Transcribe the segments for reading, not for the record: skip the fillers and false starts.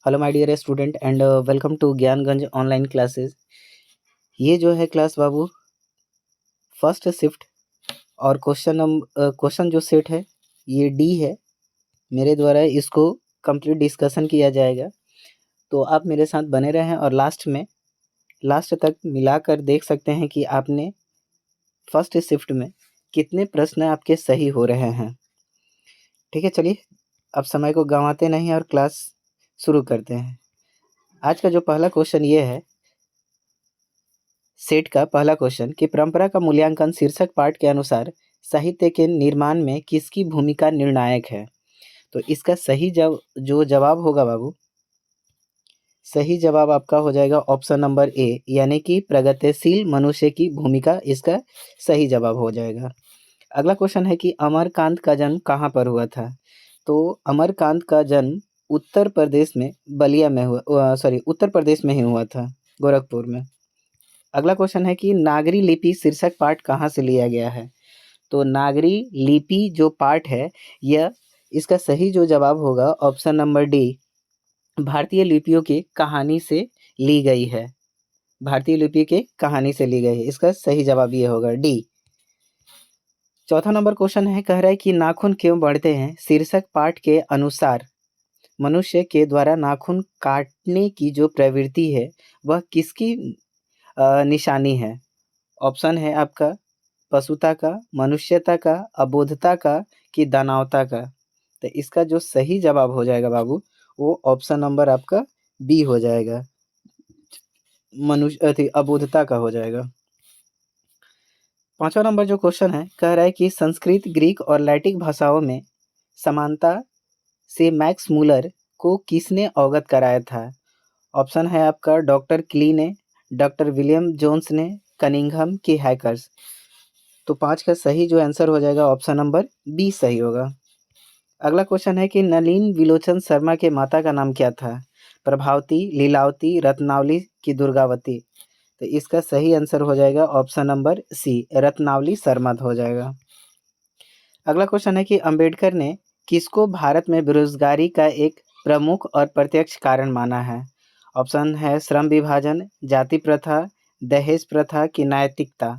Hello my dear student and welcome to Gyanganj online classes. ये जो है क्लास बाबू फर्स्ट शिफ्ट और क्वेश्चन जो सेट है ये डी है। मेरे द्वारा इसको कंप्लीट डिस्कशन किया जाएगा, तो आप मेरे साथ बने रहें और लास्ट तक मिलाकर देख सकते हैं कि आपने फर्स्ट शिफ्ट में कितने प्रश्न आपके सही हो रहे हैं। ठीक है, चलिए अब समय को गंवाते नहीं और क्लास शुरू करते हैं। आज का जो पहला क्वेश्चन ये है, सेट का पहला क्वेश्चन कि परंपरा का मूल्यांकन शीर्षक पाठ के अनुसार साहित्य के निर्माण में किसकी भूमिका निर्णायक है। तो इसका जो जवाब होगा बाबू, सही जवाब आपका हो जाएगा ऑप्शन नंबर ए, यानी कि प्रगतिशील मनुष्य की भूमिका इसका सही जवाब हो जाएगा। अगला क्वेश्चन है कि अमरकांत का जन्म कहाँ पर हुआ था। तो अमरकांत का जन्म उत्तर प्रदेश में उत्तर प्रदेश में ही हुआ था, गोरखपुर में। अगला क्वेश्चन है कि नागरी लिपि शीर्षक पाठ कहाँ से लिया गया है। तो नागरी लिपि जो पाठ है यह इसका सही जो जवाब होगा ऑप्शन नंबर डी, भारतीय लिपियों की कहानी से ली गई है। भारतीय लिपि की कहानी से ली गई है, इसका सही जवाब ये होगा डी। चौथा नंबर क्वेश्चन है, कह रहा है कि नाखून क्यों बढ़ते हैं शीर्षक पाठ के अनुसार मनुष्य के द्वारा नाखून काटने की जो प्रवृत्ति है वह किसकी निशानी है। ऑप्शन है आपका पशुता का, मनुष्यता का, अबोधता का कि दानवता का। तो इसका जो सही जवाब हो जाएगा बाबू वो ऑप्शन नंबर आपका बी हो जाएगा, अबोधता का हो जाएगा। पांचवा नंबर जो क्वेश्चन है, कह रहा है कि संस्कृत, ग्रीक और लैटिन भाषाओं में समानता से मैक्स मूलर को किसने अवगत कराया था। ऑप्शन है आपका डॉक्टर क्ली ने, डॉक्टर विलियम जोन्स ने, कनिंघम की हैकर्स। तो 5 का सही जो आंसर हो जाएगा ऑप्शन नंबर बी सही होगा। अगला क्वेश्चन है कि नलिन विलोचन शर्मा के माता का नाम क्या था। प्रभावती, लीलावती, रत्नावली की दुर्गावती। तो इसका सही आंसर हो जाएगा option number C, Ratnavali Sharma हो जाएगा। अगला क्वेश्चन है कि अंबेडकर ने किसको भारत में बेरोजगारी का एक प्रमुख और प्रत्यक्ष कारण माना है। ऑप्शन है श्रम विभाजन, जाति प्रथा, दहेज प्रथा की नैतिकता।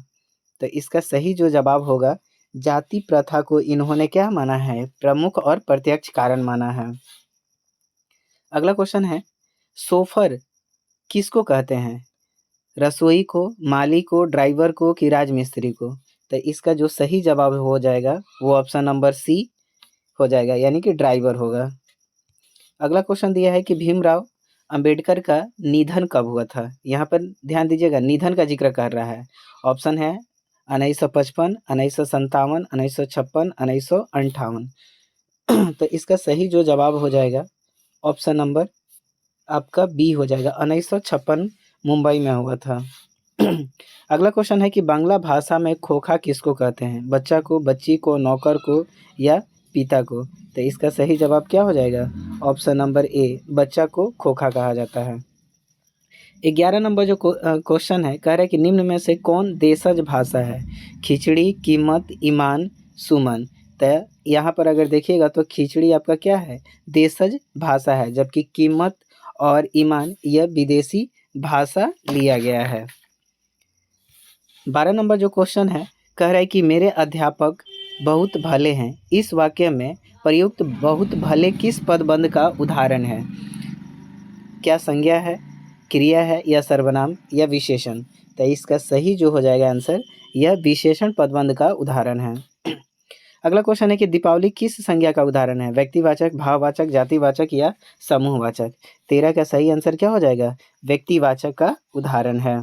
तो इसका सही जो जवाब होगा जाति प्रथा को इन्होंने क्या माना है, प्रमुख और प्रत्यक्ष कारण माना है। अगला क्वेश्चन है, सोफर किसको कहते हैं। रसोई को, माली को, ड्राइवर को कि राजमिस्त्री को। तो इसका जो सही जवाब हो जाएगा वो ऑप्शन नंबर सी हो जाएगा, यानी कि ड्राइवर होगा। अगला क्वेश्चन दिया है कि भीमराव अंबेडकर का निधन कब हुआ था। यहाँ पर ध्यान दीजिएगा, निधन का जिक्र कर रहा है। ऑप्शन है 1955, 1957, 1956, 1958। तो इसका सही जो जवाब हो जाएगा ऑप्शन नंबर आपका बी हो जाएगा, 1956 मुंबई में हुआ था। अगला क्वेश्चन है कि बांग्ला भाषा में खोखा किसको कहते हैं। बच्चा को, बच्ची को, नौकर को या पिता को। तो इसका सही जवाब क्या हो जाएगा ऑप्शन नंबर ए, बच्चा को खोखा कहा जाता है। 11 नंबर जो क्वेश्चन है, कह रहा है कि निम्न में से कौन देशज भाषा है। खिचड़ी, कीमत, ईमान, सुमन। तो यहाँ पर अगर देखिएगा तो खिचड़ी आपका क्या है, देशज भाषा है, जबकि कीमत और ईमान यह विदेशी भाषा लिया गया है। 12 नंबर जो क्वेश्चन है, कह रहा है कि मेरे अध्यापक बहुत भले हैं, इस वाक्य में प्रयुक्त बहुत भले किस पदबंध का उदाहरण है। क्या संज्ञा है, क्रिया है या सर्वनाम या विशेषण। तो इसका सही जो हो जाएगा आंसर यह विशेषण पदबंध का उदाहरण है। अगला क्वेश्चन है कि दीपावली किस संज्ञा का उदाहरण है। व्यक्तिवाचक, भाववाचक, जातिवाचक या समूहवाचक। 13 का सही आंसर क्या हो जाएगा, व्यक्तिवाचक का उदाहरण है।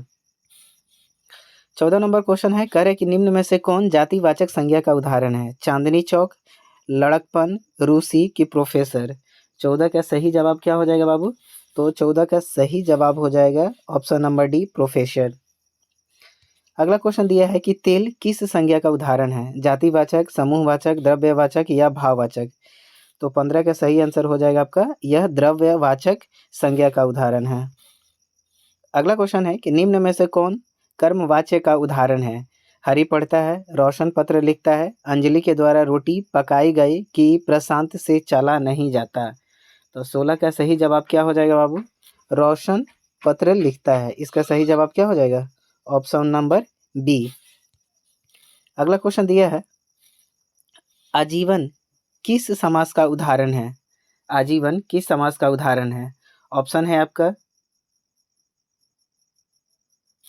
14 नंबर क्वेश्चन है, कह रहे कि निम्न में से कौन जातिवाचक संज्ञा का उदाहरण है। चांदनी चौक, लड़कपन, रूसी की प्रोफेसर। 14 का सही जवाब क्या हो जाएगा बाबू, तो 14 का सही जवाब हो जाएगा ऑप्शन नंबर डी, प्रोफेसर। अगला क्वेश्चन दिया है कि तेल किस संज्ञा का उदाहरण है। जातिवाचक, समूहवाचक, द्रव्यवाचक या भाववाचक। तो 15 का सही आंसर हो जाएगा आपका यह द्रव्यवाचक संज्ञा का उदाहरण है। अगला क्वेश्चन है कि निम्न में से कौन कर्मवाच्य का उदाहरण है। हरि पढ़ता है, रोशन पत्र लिखता है, अंजलि के द्वारा रोटी पकाई गई कि प्रशांत से चला नहीं जाता। तो 16 का सही जवाब क्या हो जाएगा बाबू? रोशन पत्र लिखता है। इसका सही जवाब क्या हो जाएगा? Option number B. अगला क्वेश्चन दिया है, आजीवन किस समास का उदाहरण है? आजीवन किस समास का उदाहरण है? ऑप्शन है आपका,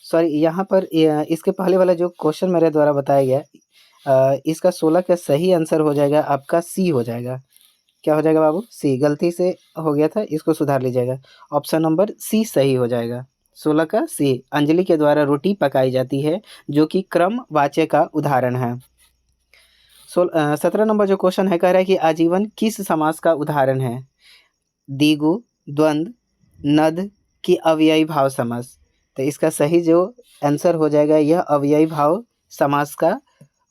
सॉरी यहाँ पर इसके पहले वाला जो क्वेश्चन मेरे द्वारा बताया गया, इसका 16 का सही आंसर हो जाएगा आपका सी हो जाएगा। क्या हो जाएगा बाबू? सी। गलती से हो गया था, इसको सुधार लीजिएगा। ऑप्शन नंबर सी सही हो जाएगा। 16 का सी। अंजलि के द्वारा रोटी पकाई जाती है, जो कि क्रम वाच्य का उदाहरण है। 17 नंबर जो क्वेश्चन है, कह रहा है कि आजीवन किस समास का उदाहरण है? द्विगु, द्वंद्व, नद की अव्ययी भाव समास। तो इसका सही जो आंसर हो जाएगा, यह अव्ययी भाव समास का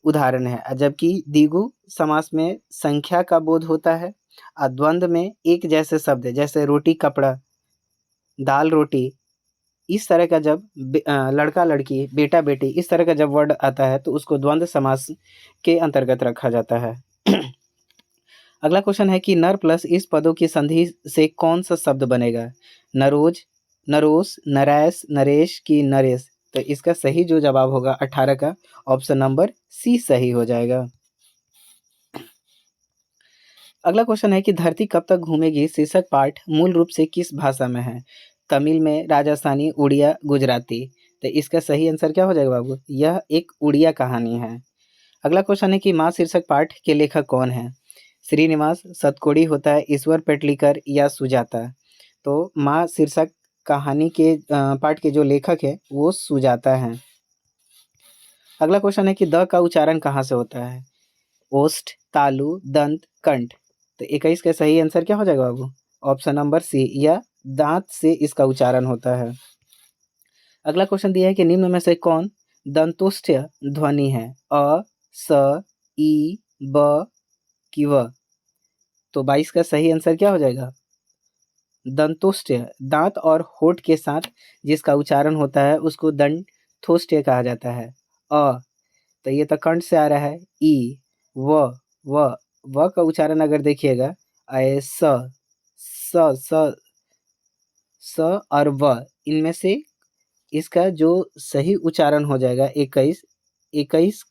उदाहरण है। जबकि द्विगु समास में संख्या का बोध होता है, और द्वंद्व में एक जैसे शब्द जैसे रोटी कपड़ा, दाल रोटी, इस तरह का जब लड़का लड़की, बेटा बेटी, इस तरह का जब वर्ड आता है तो उसको द्वंद्व समास के अंतर्गत रखा जाता है। अगला क्वेश्चन है कि नर प्लस इस पदों की संधि से कौन सा शब्द बनेगा? नरोज, नरोस, नरैस, नरेश की नरेश। तो इसका सही जो जवाब होगा 18 का ऑप्शन नंबर सी सही हो जाएगा। अगला क्वेश्चन है कि धरती कब तक घूमेगी शीर्षक पाठ मूल रूप से किस भाषा में है? तमिल में, राजस्थानी, उड़िया, गुजराती। तो इसका सही आंसर क्या हो जाएगा बाबू? यह एक उड़िया कहानी है। अगला क्वेश्चन है कि माँ शीर्षक पाठ के लेखक कौन है? श्रीनिवास, सतकोड़ी होता है, ईश्वर पेटलीकर या सुजाता। तो माँ शीर्षक कहानी के पाठ के जो लेखक है वो सुजाता हैं। अगला क्वेश्चन है कि द का उच्चारण कहाँ से होता है? ओष्ठ, तालु, दंत, कंठ। तो 21 का सही आंसर क्या हो जाएगा बाबू? ऑप्शन नंबर सी, या दांत से इसका उच्चारण होता है। अगला क्वेश्चन दिया है कि निम्न में से कौन दंतोष्ठ्य ध्वनि है? अ, स, ई, ब की व। तो 22 का सही आंसर क्या हो जाएगा? दंतोष्ठ्य, दांत और होठ के साथ जिसका उच्चारण होता है उसको दंतोष्ठ्य कहा जाता है। अ, तो ये तो कंठ से आ रहा है। ई, व, व का उच्चारण अगर देखिएगा, स, स, स और व, इनमें से इसका जो सही उच्चारण हो जाएगा 21, 21,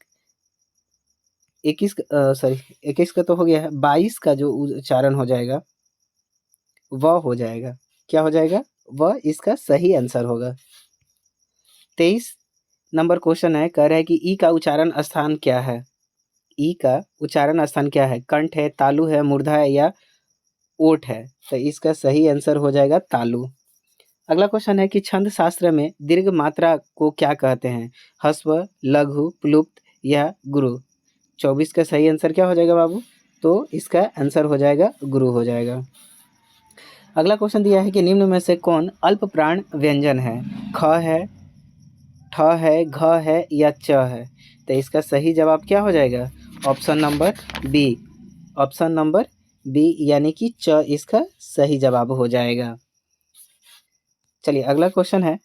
21 सॉरी 21 का तो हो गया है, 22 का जो उच्चारण हो जाएगा वह हो जाएगा। क्या हो जाएगा? वह इसका सही आंसर होगा। 23 नंबर क्वेश्चन है, कह रहा है कि ई का उच्चारण स्थान क्या है? ई का उच्चारण स्थान क्या है? कंठ है, तालु है, मूर्धा है या ओठ है? तो इसका सही आंसर हो जाएगा तालु। अगला क्वेश्चन है कि छंद शास्त्र में दीर्घ मात्रा को क्या कहते हैं? ह्रस्व, लघु, प्लुप्त या गुरु। 24 का सही आंसर क्या हो जाएगा बाबू? तो इसका आंसर हो जाएगा गुरु हो जाएगा। अगला क्वेश्चन दिया है कि निम्न में से कौन अल्प प्राण व्यंजन है? ख है, ठ है, घ है या च है? तो इसका सही जवाब क्या हो जाएगा? Option number B. Option number B यानी कि च इसका सही जवाब हो जाएगा। चलिए अगला क्वेश्चन है,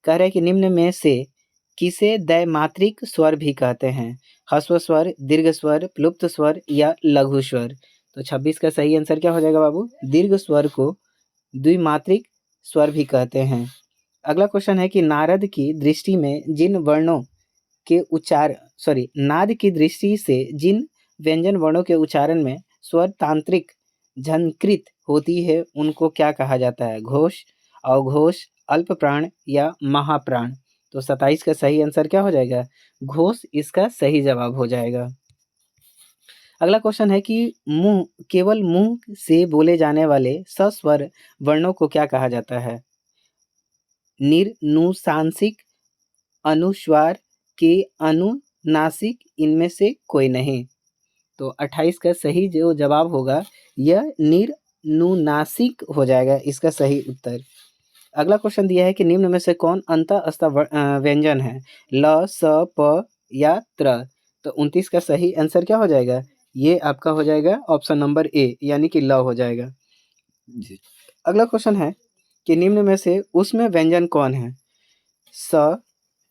कह रहे हैं कि निम्न में से किसे दैमात्रिक स्वर भी कहते हैं? ह्रस्व स्वर, दीर्घ स्वर, प्लुप्त स्वर या लघु स्वर। तो 26 का सही आंसर क्या हो जाएगा बाबू? दीर्घ स्वर को द्विमात्रिक स्वर भी कहते हैं। अगला क्वेश्चन है कि नारद की दृष्टि में जिन वर्णों के उच्चारण नाद की दृष्टि से जिन व्यंजन वर्णों के उच्चारण में स्वर तांत्रिक झंकृत होती है उनको क्या कहा जाता है? घोष, अवघोष, अल्प प्राण या महाप्राण। तो 27 का सही आंसर क्या हो जाएगा? घोष इसका सही जवाब हो जाएगा। अगला क्वेश्चन है कि मुंह, केवल मुंह से बोले जाने वाले सस्वर वर्णों को क्या कहा जाता है? निर्नुसांसिक, अनुस्वार के अनुनासिक, इनमें से कोई नहीं। तो 28 का सही जो जवाब होगा यह निर्नुनासिक हो जाएगा इसका सही उत्तर। अगला क्वेश्चन दिया है कि निम्न में से कौन अंतःस्थ व्यंजन है? ल, स, प या त्र। तो 29 का सही आंसर क्या हो जाएगा? ये आपका हो जाएगा ऑप्शन नंबर ए यानी कि ल हो जाएगा। अगला क्वेश्चन है कि निम्न में से उसमें व्यंजन कौन है? स,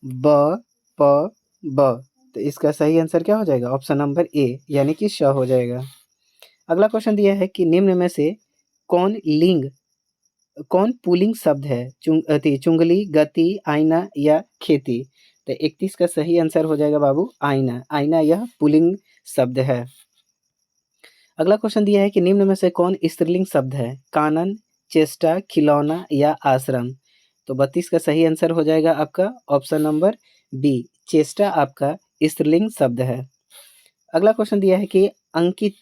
ब, प, ब। तो इसका सही आंसर क्या हो जाएगा? ऑप्शन नंबर ए यानी कि श हो जाएगा। अगला क्वेश्चन दिया है कि निम्न में से कौन पुल्लिंग शब्द है? चुंगली, गति, आईना या खेती? तो 31 का सही आंसर हो जाएगा बाबू आईना। आईना यह पुल्लिंग शब्द है। अगला क्वेश्चन दिया है कि निम्न में से कौन स्त्रीलिंग शब्द है? कानन, चेष्टा, खिलौना या आश्रम? तो 32 का सही आंसर हो जाएगा आपका ऑप्शन नंबर बी, चेष्टा आपका स्त्रीलिंग शब्द है। अगला क्वेश्चन दिया है कि अंकित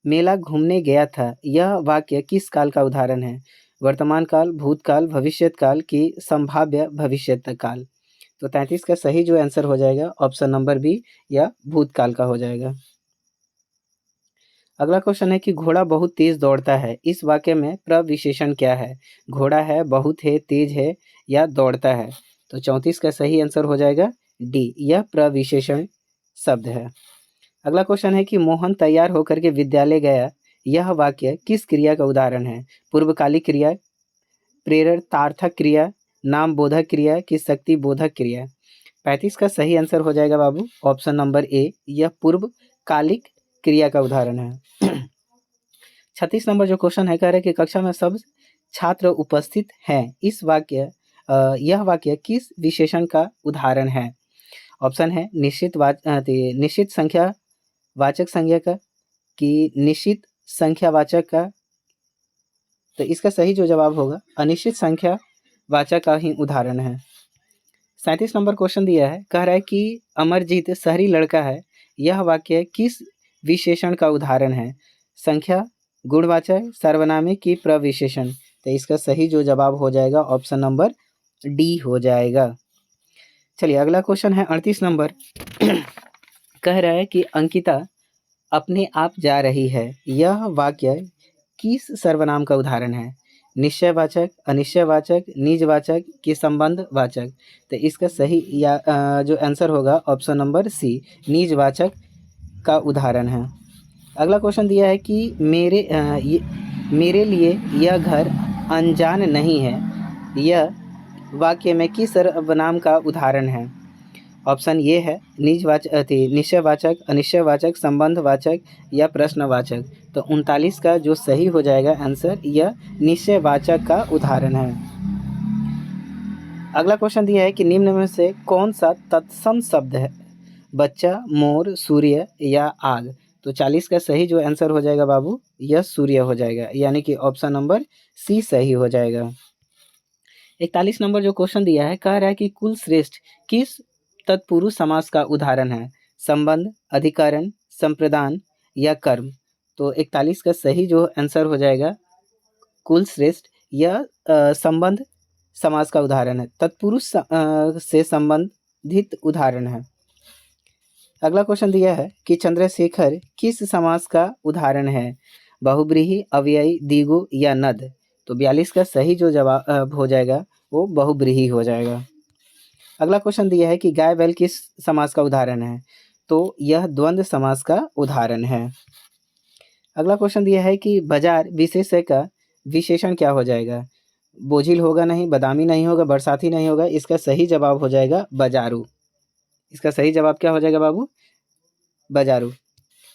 मेला घूमने गया था, यह वाक्य किस काल का उदाहरण है? वर्तमान काल, भूतकाल, भविष्यत काल की संभाव्य भविष्यत काल? तो 33 का सही जो आंसर हो जाएगा ऑप्शन नंबर बी, यह भूतकाल का हो जाएगा। अगला क्वेश्चन है कि घोड़ा बहुत तेज दौड़ता है, इस वाक्य में प्रविशेषण क्या है? घोड़ा है, बहुत है, तेज है या दौड़ता है? तो 34 का सही आंसर हो जाएगा डी, यह प्रविशेषण शब्द है। अगला क्वेश्चन है कि मोहन तैयार होकर के विद्यालय गया, यह वाक्य किस क्रिया का उदाहरण है? पूर्वकालिक क्रिया, प्रेरणार्थक क्रिया, नाम बोधक क्रिया कि शक्ति बोधक क्रिया? 35 का सही आंसर हो जाएगा बाबू ऑप्शन नंबर ए, यह पूर्वकालिक क्रिया का उदाहरण है। 36 नंबर जो क्वेश्चन है, कह रहे हैं कि कक्षा में सब छात्र उपस्थित हैं, यह वाक्य किस विशेषण का उदाहरण है? ऑप्शन है निश्चित संख्या वाचक संज्ञा का कि निश्चित संख्यावाचक का? तो इसका सही जो जवाब होगा अनिश्चित संख्या वाचक का ही उदाहरण है। 37 नंबर क्वेश्चन दिया है, कह रहा है कि अमरजीत शहरी लड़का है, यह वाक्य किस विशेषण का उदाहरण है? संख्या, गुणवाचक, सर्वनामी की प्रविशेषण? तो इसका सही जो जवाब हो जाएगा ऑप्शन नंबर डी हो जाएगा। चलिए अगला क्वेश्चन है 38 नंबर। कह रहा है कि अंकिता अपने आप जा रही है, यह वाक्य किस सर्वनाम का उदाहरण है? निश्चयवाचक, अनिश्चयवाचक, निजवाचक कि संबंधवाचक? तो इसका सही जो आंसर होगा ऑप्शन नंबर सी, निजवाचक का उदाहरण है। अगला क्वेश्चन दिया है कि मेरे लिए यह घर अनजान नहीं है, यह वाक्य में किस सर्वनाम का उदाहरण है? ऑप्शन ये है निश्चयवाचक, अनिश्चयवाचक, संबंधवाचक या प्रश्नवाचक? तो 39 का जो सही हो जाएगा आंसर, यह निश्चयवाचक का उदाहरण है। अगला क्वेश्चन दिया है कि निम्न में से कौन सा तत्सम शब्द है? बच्चा, मोर, सूर्य या आग? तो 40 का सही जो आंसर हो जाएगा बाबू, यह सूर्य हो जाएगा, यानी कि ऑप्शन नंबर सी सही हो जाएगा। 41 नंबर जो क्वेश्चन दिया है, कह रहा है कि कुल श्रेष्ठ किस तत्पुरुष समास का उदाहरण है? संबंध, अधिकरण, संप्रदान या कर्म? तो 41 का सही जो आंसर हो जाएगा कुल श्रेष्ठ, यह संबंध समास का उदाहरण है, तत्पुरुष से संबंधित उदाहरण है। अगला क्वेश्चन दिया है कि चंद्रशेखर किस समास का उदाहरण है? बहुब्रीहि, अव्ययी, द्विगु या नद? तो 42 का सही जो जवाब हो जाएगा वो बहुब्रीहि हो जाएगा। अगला क्वेश्चन दिया है कि गाय बैल किस समास का उदाहरण है? तो यह द्वंद्व समास का उदाहरण है। अगला क्वेश्चन दिया है कि बाजार विशेष्य का विशेषण क्या हो जाएगा? बोझिल होगा नहीं, बादामी नहीं होगा, बरसाती नहीं होगा, इसका सही जवाब हो जाएगा बाजारू। इसका सही जवाब क्या हो जाएगा बाबू? बाजारू।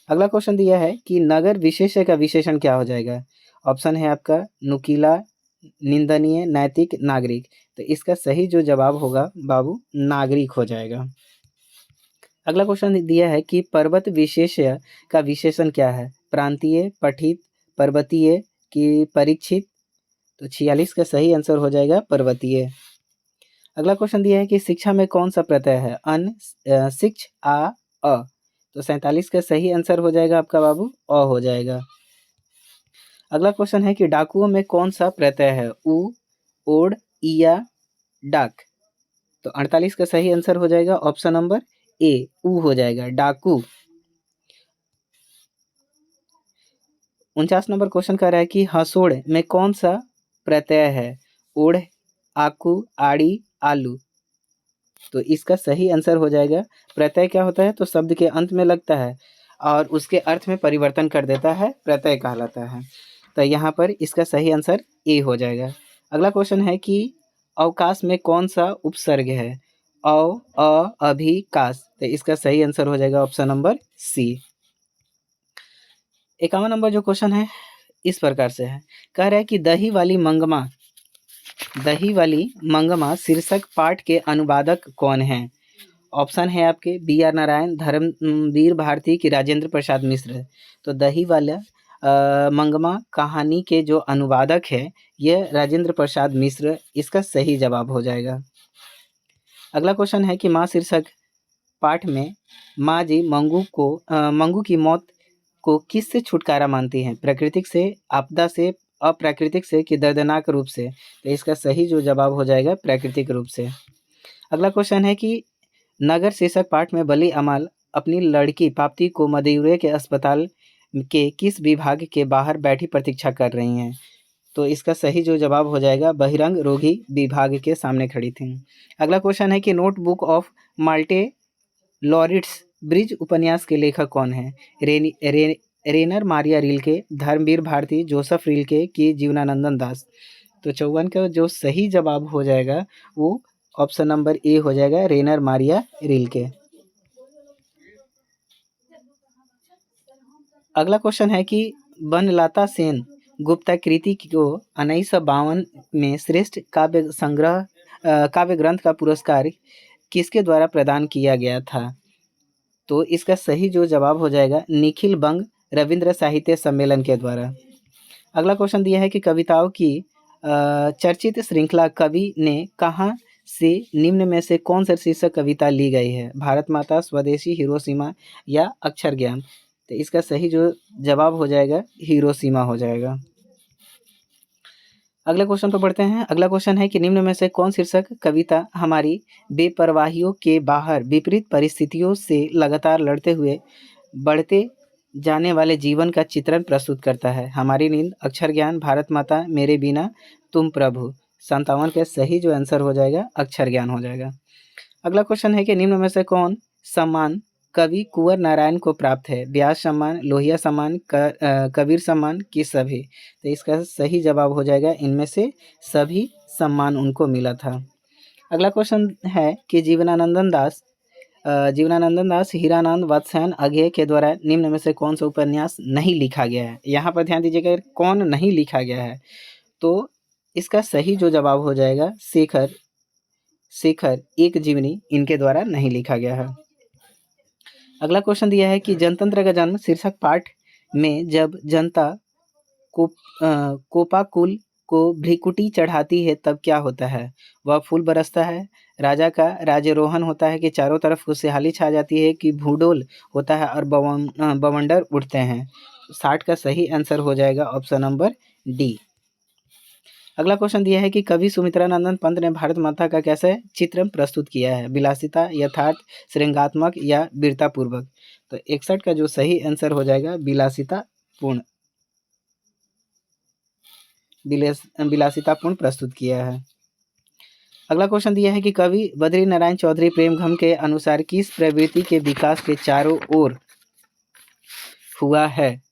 अगला क्वेश्चन दिया है कि नगर विशेष्य का विशेषण क्या हो जाएगा? ऑप्शन है आपका नुकीला, निंदनीय, नैतिक, नागरिक। तो इसका सही जो जवाब होगा बाबू नागरिक हो जाएगा। अगला क्वेश्चन दिया है कि पर्वत विशेष्य का विशेषण क्या है? प्रांतीय, पठित, पर्वतीय कि परीक्षित? तो 46 का सही आंसर हो जाएगा पर्वतीय। अगला क्वेश्चन दिया है कि शिक्षा में कौन सा प्रत्यय है? अन, शिक्ष, आ, अ? तो 47 का सही आंसर हो जाएगा आपका बाबू अ हो जाएगा। अगला क्वेश्चन है कि डाकुओं में कौन सा प्रत्यय है? उ, ओड, इया, डाक? तो 48 का सही आंसर हो जाएगा ऑप्शन नंबर ए, उ हो जाएगा, डाकू। 49 नंबर क्वेश्चन कह रहा है कि हसोड़ में कौन सा प्रत्यय है? ओढ़, आकू, आड़ी, आलू? तो इसका सही आंसर हो जाएगा, प्रत्यय क्या होता है? तो शब्द के अंत में लगता है और उसके अर्थ में परिवर्तन कर देता है, प्रत्यय कहलाता है। तो यहाँ पर इसका सही आंसर ए हो जाएगा। अगला क्वेश्चन है कि अवकाश में कौन सा उपसर्ग है? अव, अ, अभि, काश? तो इसका सही आंसर हो जाएगा ऑप्शन नंबर सी। 51 नंबर जो क्वेश्चन है, इस प्रकार से है। कह रहा है कि दही वाली मंगमा शीर्षक पाठ के अनुवादक कौन हैं? ऑप्शन है आपके बी आर नारायण, धर्मवीर भारती की राजेंद्र प्रसाद मिश्र। तो दही वाला मंगमा कहानी के जो अनुवादक है यह राजेंद्र प्रसाद मिश्र इसका सही जवाब हो जाएगा। अगला क्वेश्चन है कि माँ शीर्षक पाठ में माँ जी मंगू की मौत को किससे छुटकारा मानती हैं? प्राकृतिक से, आपदा से, अप्राकृतिक से कि दर्दनाक रूप से? तो इसका सही जो जवाब हो जाएगा प्राकृतिक रूप से। अगला क्वेश्चन है कि नगर शीर्षक पाठ में बली अमाल अपनी लड़की पाप्ती को मदुरै के अस्पताल के किस विभाग के बाहर बैठी प्रतीक्षा कर रही हैं? तो इसका सही जो जवाब हो जाएगा बहिरंग रोगी विभाग के सामने खड़ी थी। अगला क्वेश्चन है कि Notebook of Malte Laurids Brigge उपन्यास के लेखक कौन है? Rainer Maria Rilke, Dharamvir Bharati, Joseph Rilke की जीवनानंदन दास? तो 54 का जो सही जवाब हो जाएगा वो ऑप्शन नंबर ए हो जाएगा, रेनर मारिया रिल्के। अगला क्वेश्चन है कि बनलता सेन गुप्ताकृति को 1952 में श्रेष्ठ काव्य ग्रंथ का पुरस्कार किसके द्वारा प्रदान किया गया था? तो इसका सही जो जवाब हो जाएगा निखिल बंग रविंद्र साहित्य सम्मेलन के द्वारा। अगला क्वेश्चन दिया है कि कविताओं की चर्चित श्रृंखला कवि ने कहाँ से निम्न में से कौन सा शीर्षक कविता ली गई है? भारत माता, स्वदेशी, हिरोशिमा या अक्षर ज्ञान? तो इसका सही जो जवाब हो जाएगा हिरोशिमा हो जाएगा। अगले क्वेश्चन पर बढ़ते हैं। अगला क्वेश्चन है कि निम्न में से कौन शीर्षक कविता हमारी बेपरवाहियों के बाहर विपरीत परिस्थितियों से लगातार लड़ते हुए बढ़ते जाने वाले जीवन का चित्रण प्रस्तुत करता है? हमारी नींद, अक्षर ज्ञान, भारत माता, मेरे बिना, तुम प्रभु? 57 का सही जो आंसर हो जाएगा अक्षर ज्ञान हो जाएगा। अगला क्वेश्चन है कि निम्न में से कौन सम्मान कवि कुंवर नारायण को प्राप्त है? व्यास सम्मान, लोहिया सम्मान, कबीर सम्मान कि सभी? तो इसका सही जवाब हो जाएगा इनमें से सभी सम्मान उनको मिला था। अगला क्वेश्चन है कि जीवनानंदन दास हीरानंद वात्स्यायन अज्ञेय के द्वारा निम्न में से कौन सा उपन्यास नहीं लिखा गया है? यहाँ पर ध्यान दीजिएगा कौन नहीं लिखा गया है, तो इसका सही जो जवाब हो जाएगा शेखर एक जीवनी इनके द्वारा नहीं लिखा गया है। अगला क्वेश्चन दिया है कि जनतंत्र का जन्म शीर्षक पाठ में जब जनता कोपाकुल को भ्रिकुटी चढ़ाती है तब क्या होता है? वह फूल बरसता है, राजा का राजारोहण होता है कि चारों तरफ खुशहाली छा जाती है कि भूडोल होता है और बवंडर उठते हैं? 60 का सही आंसर हो जाएगा ऑप्शन नंबर डी। अगला क्वेश्चन दिया है कि कवि सुमित्रानंदन पंत ने भारत माता का कैसे चित्रण प्रस्तुत किया है? विलासिता, यथार्थ, श्रृंगात्मक या वीरतापूर्वक? तो 61 का जो सही आंसर हो जाएगा विलासितापूर्ण प्रस्तुत किया है। अगला क्वेश्चन दिया है कि कवि बद्री नारायण चौधरी प्रेमघम के अनुसार किस प्रवृत्ति के विकास के चारों ओर हुआ है?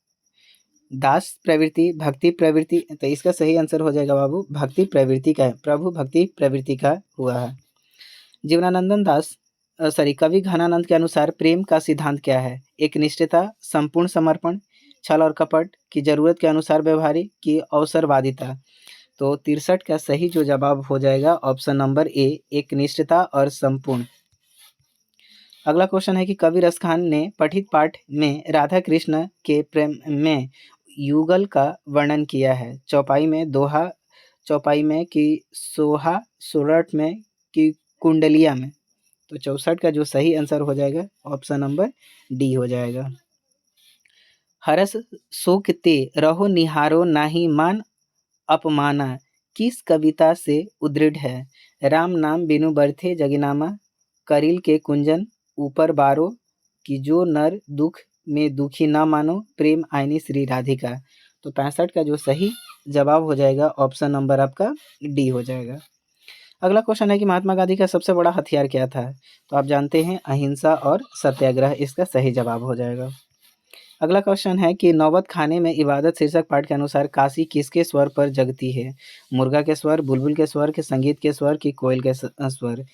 दास प्रवृत्ति, भक्ति प्रवृत्ति? तो इसका सही आंसर हो जाएगा बाबू भक्ति प्रवृत्ति का है, प्रभु भक्ति प्रवृत्ति का हुआ है। कवि घनानंद के अनुसार प्रेम का सिद्धांत क्या है? एक निष्ठता, संपूर्ण समर्पण, छल और कपट की जरूरत के अनुसार व्यवहारिक की अवसरवादिता? तो 63 का सही जो जवाब हो जाएगा ऑप्शन नंबर ए, एक निष्ठता और संपूर्ण। अगला क्वेश्चन है कि कवि रसखान ने पठित पाठ में राधा कृष्ण के प्रेम में युगल का वर्णन किया है? चौपाई में, दोहा चौपाई में कि सोहा सोरठ में कि कुंडलिया में? तो 64 का जो सही आंसर हो जाएगा ऑप्शन नंबर डी हो जाएगा। हरस शोक ते रहो निहारो नाही मान अपमाना किस कविता से उद्धृत है? राम नाम बिनु बरथे जगिनामा, करिल के कुंजन ऊपर बारो कि जो नर दुख में दुखी ना मानो, प्रेम आईनी श्री राधिका? तो 65 का जो सही जवाब हो जाएगा ऑप्शन नंबर आपका डी हो जाएगा। अगला क्वेश्चन है कि महात्मा गांधी का सबसे बड़ा हथियार क्या था? तो आप जानते हैं अहिंसा और सत्याग्रह, इसका सही जवाब हो जाएगा। अगला क्वेश्चन है कि नौबत खाने में इबादत शीर्षक पाठ के अनुसार काशी किसके स्वर पर जगती है? मुर्गा के स्वर, बुलबुल के स्वर, के संगीत के स्वर की कोयल के स्वर?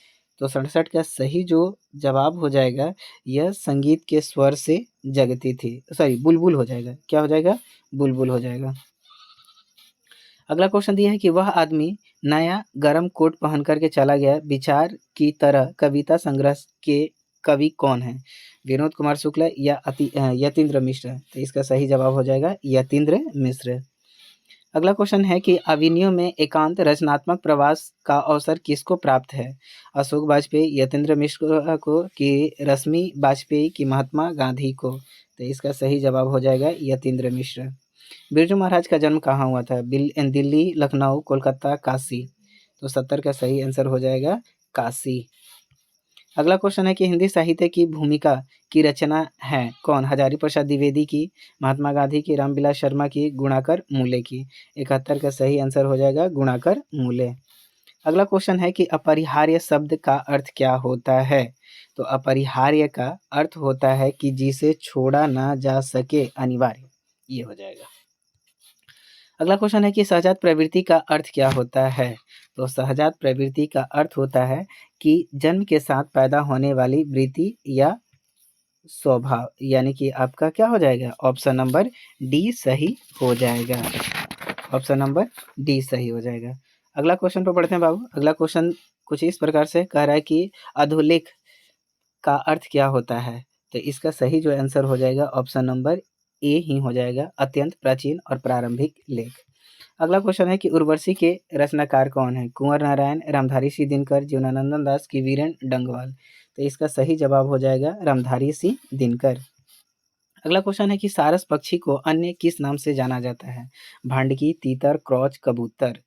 तो 67 का सही जो जवाब हो जाएगा यह संगीत के स्वर से जगती थी, बुलबुल हो जाएगा। क्या हो जाएगा? बुलबुल हो जाएगा। अगला क्वेश्चन दिया है कि वह आदमी नया गरम कोट पहन करके चला गया, विचार की तरह कविता संग्रह के कवि कौन है? विनोद कुमार शुक्ल या यतीन्द्र मिश्र? तो इसका सही जवाब हो जाएगा यतीन्द्र मिश्र। अगला क्वेश्चन है कि अविनियो में एकांत रचनात्मक प्रवास का अवसर किसको प्राप्त है? अशोक वाजपेयी, यतीन्द्र मिश्र को, कि रश्मि वाजपेयी, की महात्मा गांधी को? तो इसका सही जवाब हो जाएगा यतीन्द्र मिश्र। बिरजू महाराज का जन्म कहाँ हुआ था? दिल्ली, लखनऊ, कोलकाता, काशी? तो 70 का सही आंसर हो जाएगा काशी। अगला क्वेश्चन है कि हिंदी साहित्य की भूमिका की रचना है कौन? हजारी प्रसाद द्विवेदी की, महात्मा गांधी की, रामविलास शर्मा की, गुणाकर मूले की? 71 का सही आंसर हो जाएगा गुणाकर मूले। अगला क्वेश्चन है कि अपरिहार्य शब्द का अर्थ क्या होता है? तो अपरिहार्य का अर्थ होता है कि जिसे छोड़ा ना जा सके, अनिवार्य, ये हो जाएगा। अगला क्वेश्चन है कि सहजात प्रवृत्ति का अर्थ क्या होता है? तो सहजात प्रवृत्ति का अर्थ होता है कि जन्म के साथ पैदा होने वाली वृत्ति या स्वभाव, यानी कि आपका क्या हो जाएगा? ऑप्शन नंबर डी सही हो जाएगा। ऑप्शन नंबर डी सही हो जाएगा। अगला क्वेश्चन पर बढ़ते हैं बाबू। अगला क्वेश्चन कुछ इस प्रकार से कह रहा है कि अधोलेख का अर्थ क्या होता है? तो इसका सही जो आंसर हो जाएगा ऑप्शन नंबर ए ही हो जाएगा, अत्यंत प्राचीन और प्रारंभिक लेख। अगला क्वेश्चन है कि उर्वशी के रचनाकार कौन है? कुंवर नारायण, रामधारी सिंह दिनकर, जीवनानंद दास की, वीरेन डंगवाल? तो इसका सही जवाब हो जाएगा रामधारी सिंह दिनकर। अगला क्वेश्चन है कि सारस पक्षी को अन्य किस नाम से जाना जाता है? भांडकी, तीतर, क्रॉच, कबूतर?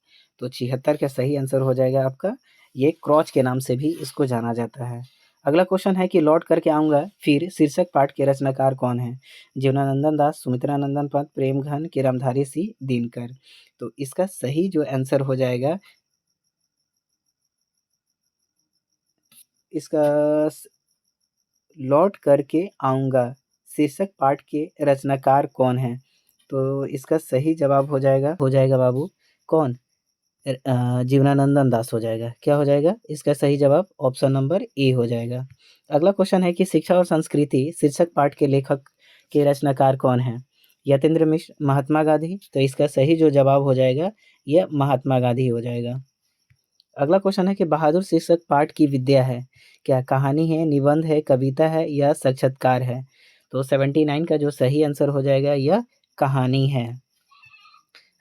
तो 76 का सही आंसर हो जाएगा आपका, ये क्रॉच के नाम से भी इसको जाना जाता है। अगला क्वेश्चन है कि लौट करके आऊंगा फिर शीर्षक पाठ के रचनाकार कौन है? जीवनानंदन दास, सुमित्रानंदन पंत, प्रेमघन, के रामधारी सिंह दिनकर? तो इसका सही जो आंसर हो जाएगा, इसका लौट करके आऊंगा शीर्षक पाठ के रचनाकार कौन है? तो इसका सही जवाब हो जाएगा बाबू कौन? जीवनानंदन दास हो जाएगा। क्या हो जाएगा इसका सही जवाब? ऑप्शन नंबर ए हो जाएगा। अगला क्वेश्चन है कि शिक्षा और संस्कृति शीर्षक पाठ के लेखक के रचनाकार कौन है? यतीन्द्र मिश्र, महात्मा गांधी? तो इसका सही जो जवाब हो जाएगा यह महात्मा गांधी हो जाएगा। अगला क्वेश्चन है कि बहादुर शीर्षक पाठ की विद्या है क्या? कहानी है, निबंध है, कविता है या साक्षात्कार है? तो 79 का जो सही आंसर हो जाएगा यह कहानी है।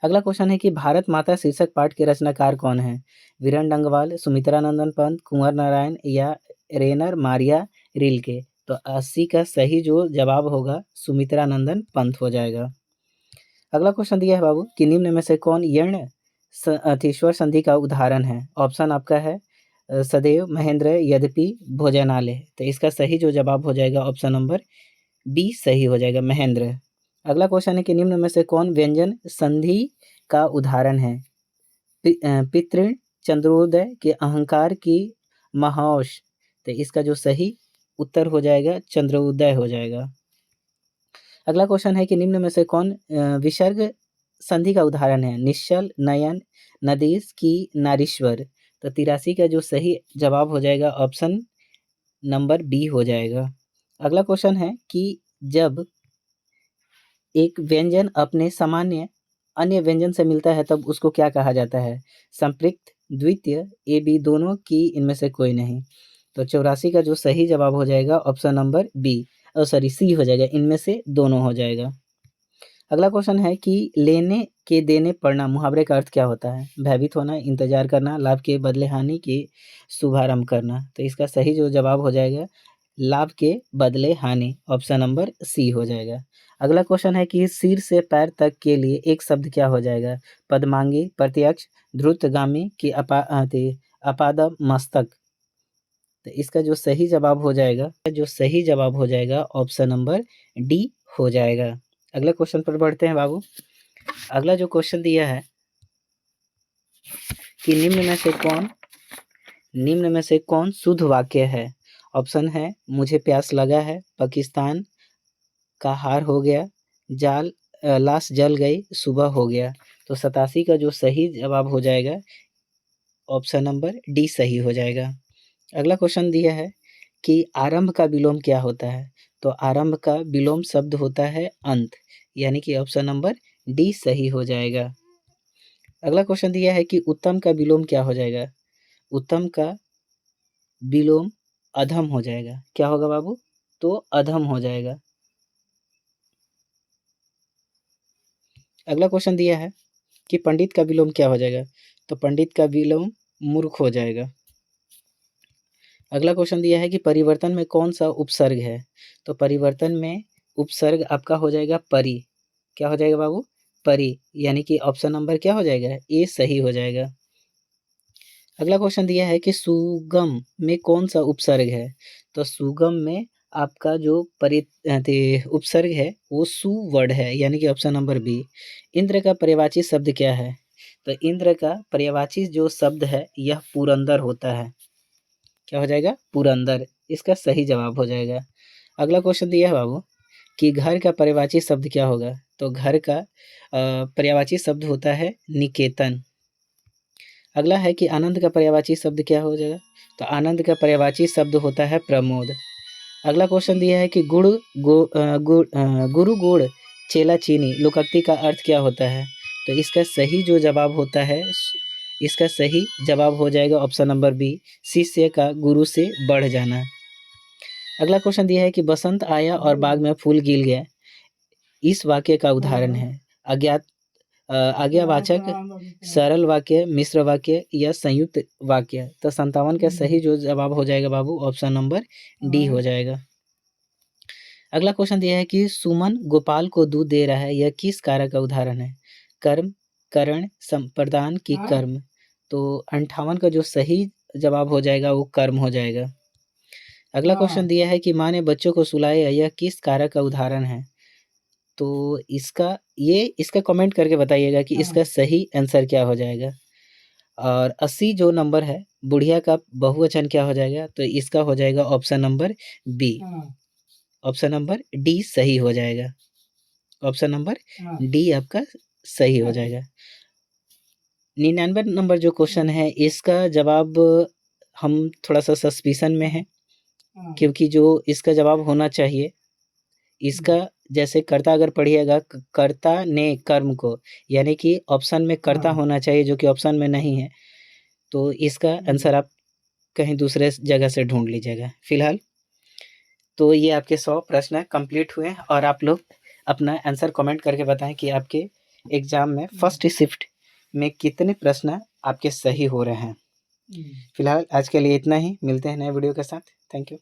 अगला क्वेश्चन है कि भारत माता शीर्षक पाठ के रचनाकार कौन है? वीरेन डंगवाल, सुमित्रानंदन पंत, कुंवर नारायण या रेनर मारिया रिल्के? तो 80 का सही जो जवाब होगा सुमित्रानंदन पंत हो जाएगा। अगला क्वेश्चन दिया है बाबू कि निम्न में से कौन यर्ण स्वर संधि का उदाहरण है? ऑप्शन आपका है सदैव, महेंद्र, यद्यपि, भोजनालय? तो इसका सही जो जवाब हो जाएगा ऑप्शन नंबर बी सही हो जाएगा, महेंद्र। अगला क्वेश्चन है कि निम्न में से कौन व्यंजन संधि का उदाहरण है? पितृ, चंद्रोदय, के अहंकार, की महाौष? तो इसका जो सही उत्तर हो जाएगा चंद्रोदय हो जाएगा। अगला क्वेश्चन है कि निम्न में से कौन विसर्ग संधि का उदाहरण है? निश्चल, नयन, नदीस, की नारीश्वर? तो 83 का जो सही जवाब हो जाएगा ऑप्शन नंबर बी हो जाएगा। अगला क्वेश्चन है कि जब एक व्यंजन अपने सामान्य अन्य व्यंजन से मिलता है तब उसको क्या कहा जाता है? संपृक्त, द्वितीय, ए बी दोनों, की इनमें से कोई नहीं? तो 84 का जो सही जवाब हो जाएगा option number B, sorry C हो जाएगा, इनमें से दोनों हो जाएगा। अगला क्वेश्चन है कि लेने के देने पड़ना मुहावरे का अर्थ क्या होता है? भयभीत होना, इंतजार करना, लाभ के बदले हानि के शुभारंभ करना? तो इसका सही जो जवाब हो जाएगा लाभ के बदले हानि, ऑप्शन नंबर सी हो जाएगा। अगला क्वेश्चन है कि सिर से पैर तक के लिए एक शब्द क्या हो जाएगा? पद्मांगी, प्रत्यक्ष, द्रुतगामी, की अपाद मस्तक? तो इसका जो सही जवाब हो जाएगा ऑप्शन नंबर डी हो जाएगा। अगला क्वेश्चन पर बढ़ते हैं बाबू। अगला जो क्वेश्चन दिया है कि निम्न में से कौन शुद्ध वाक्य है? ऑप्शन है मुझे प्यास लगा है, पाकिस्तान का हार हो गया, लाश जल गई, सुबह हो गया? तो 87 का जो सही जवाब हो जाएगा ऑप्शन नंबर डी सही हो जाएगा। अगला क्वेश्चन दिया है कि आरंभ का विलोम क्या होता है? तो आरंभ का विलोम शब्द होता है अंत, यानी कि ऑप्शन नंबर डी सही हो जाएगा। अगला क्वेश्चन दिया है कि उत्तम का विलोम क्या हो जाएगा? उत्तम का विलोम अधम हो जाएगा। क्या होगा बाबू? तो अधम हो जाएगा। अगला क्वेश्चन दिया है कि पंडित का विलोम क्या हो जाएगा? तो पंडित का विलोम मूर्ख हो जाएगा। अगला क्वेश्चन दिया है कि परिवर्तन में कौन सा उपसर्ग है? तो परिवर्तन में उपसर्ग आपका हो जाएगा परि। क्या हो जाएगा बाबू? परि, यानी कि ऑप्शन नंबर क्या हो जाएगा? ए सही हो जाएगा। अगला क्वेश्चन दिया है कि सुगम में कौन सा उपसर्ग है? तो सुगम में आपका जो उपसर्ग है वो सु वर्ड है, यानी कि ऑप्शन नंबर बी। इंद्र का पर्यायवाची शब्द क्या है? तो इंद्र का पर्यायवाची जो शब्द है यह पुरंदर होता है। क्या हो जाएगा? पुरंदर। इसका सही जवाब हो जाएगा। अगला क्वेश्चन दिया है बाबू कि घर का पर्यायवाची शब्द क्या होगा? तो घर का पर्यायवाची शब्द होता है निकेतन। अगला है कि आनंद का पर्यायवाची शब्द क्या हो जाएगा? तो आनंद का पर्यायवाची शब्द होता है प्रमोद। अगला क्वेश्चन दिया है कि गुरु गुड़ चेला चीनी लोकोक्ति का अर्थ क्या होता है? तो इसका सही जो जवाब होता है, इसका सही जवाब हो जाएगा ऑप्शन नंबर बी, शिष्य का गुरु से बढ़ जाना। अगला क्वेश्चन दिया है कि बसंत आया और बाग में फूल खिल गया, इस वाक्य का उदाहरण है? आज्ञावाचक, सरल वाक्य, मिश्र वाक्य या संयुक्त वाक्य? तो 57 का सही जो जवाब हो जाएगा बाबू ऑप्शन नंबर डी हो जाएगा। अगला क्वेश्चन दिया है कि सुमन गोपाल को दूध दे रहा है, यह किस कारक का उदाहरण है? कर्म, करण, संप्रदान की कर्म? तो 58 का जो सही जवाब हो जाएगा वो कर्म हो जाएगा। अगला क्वेश्चन दिया है कि माँ ने बच्चों को सुलाया, यह किस कारक का उदाहरण है? तो इसका कमेंट करके बताइएगा कि इसका सही आंसर क्या हो जाएगा। और 80 जो नंबर है, बुढ़िया का बहुवचन क्या हो जाएगा? तो इसका हो जाएगा option number B, option number D सही हो जाएगा। ऑप्शन नंबर डी आपका सही हो जाएगा। 99 नंबर जो क्वेश्चन है इसका जवाब हम थोड़ा सा सस्पिशन में है, क्योंकि जो इसका जवाब होना चाहिए, इसका जैसे कर्ता अगर पढ़िएगा, कर्ता ने कर्म को, यानी कि ऑप्शन में कर्ता होना चाहिए जो कि ऑप्शन में नहीं है, तो इसका आंसर आप कहीं दूसरे जगह से ढूंढ लीजिएगा। फिलहाल तो ये आपके 100 प्रश्न कंप्लीट हुए और आप लोग अपना आंसर कमेंट करके बताएं कि आपके एग्जाम में फर्स्ट शिफ्ट में कितने प्रश्न आपके सही हो रहे हैं। फिलहाल आज के लिए इतना ही, मिलते हैं नए वीडियो के साथ। Thank you.